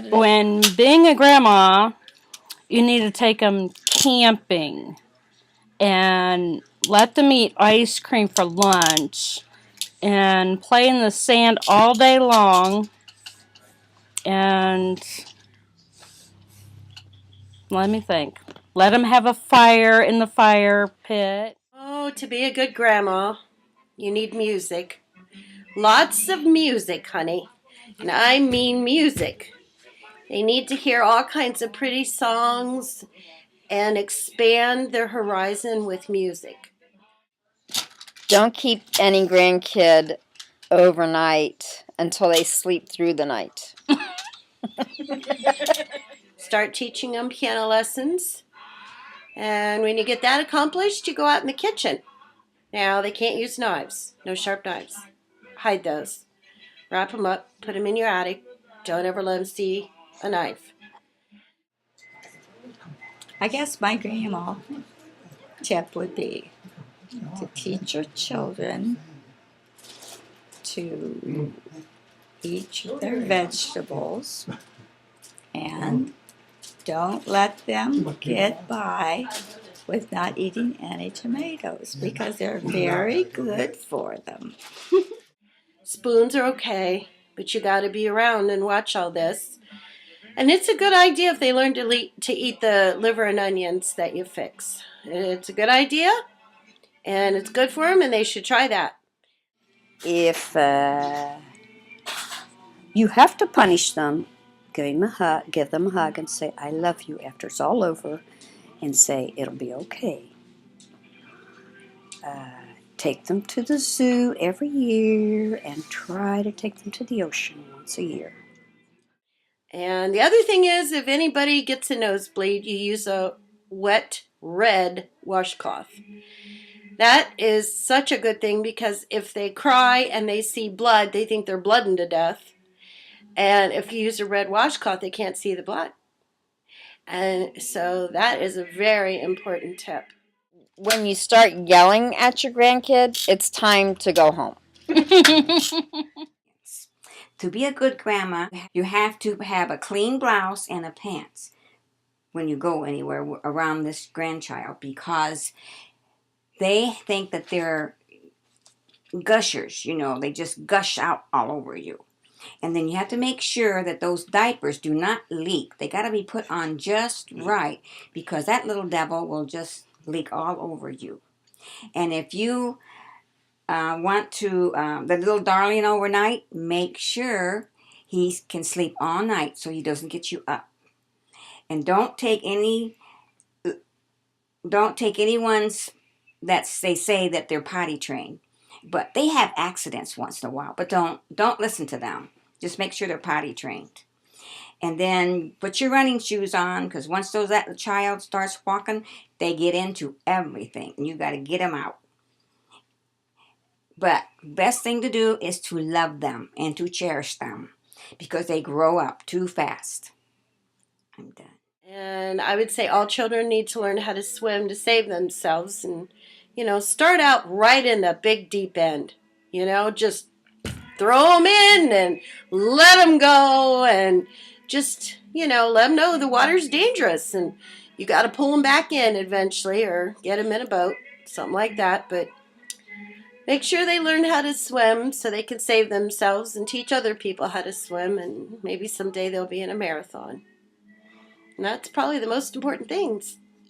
When being a grandma, you need to take them camping and let them eat ice cream for lunch and play in the sand all day long. And let me think. Let them have a fire in the fire pit. Oh, to be a good grandma, you need music. Lots of music, honey. And I mean music. They need to hear all kinds of pretty songs and expand their horizon with music. Don't keep any grandkid overnight until they sleep through the night. Start teaching them piano lessons. And when you get that accomplished, you go out in the kitchen. Now, they can't use knives. No sharp knives. Hide those. Wrap them up. Put them in your attic. Don't ever let them see a knife. I guess my grandma tip would be to teach your children to eat their vegetables and don't let them get by with not eating any tomatoes because they're very good for them. Spoons are okay, but you got to be around and watch all this. And it's a good idea if they learn to eat the liver and onions that you fix. It's a good idea, and it's good for them, and they should try that. If you have to punish them, give them a hug and say, I love you after it's all over, and say, it'll be okay. Take them to the zoo every year and try to take them to the ocean once a year. And the other thing is, if anybody gets a nosebleed, you use a wet red washcloth. That is such a good thing because if they cry and they see blood, they think they're blooding to death. And if you use a red washcloth, they can't see the blood. And so that is a very important tip. When you start yelling at your grandkid, it's time to go home. To be a good grandma, you have to have a clean blouse and a pants when you go anywhere around this grandchild because they think that they're gushers, they just gush out all over you. And then you have to make sure that those diapers do not leak. They got to be put on just right because that little devil will just leak all over you. And if you want to, the little darling overnight, make sure he can sleep all night so he doesn't get you up. And don't take anyone's that they say that they're potty trained. But they have accidents once in a while. But don't listen to them. Just make sure they're potty trained. And then put your running shoes on because once that child starts walking, they get into everything. And you got to get them out. But best thing to do is to love them and to cherish them because they grow up too fast. I'm done. And I would say all children need to learn how to swim to save themselves and, start out right in the big deep end. Just throw them in and let them go and just, let them know the water's dangerous and you got to pull them back in eventually or get them in a boat, something like that. But make sure they learn how to swim so they can save themselves and teach other people how to swim, and maybe someday they'll be in a marathon. And that's probably the most important things.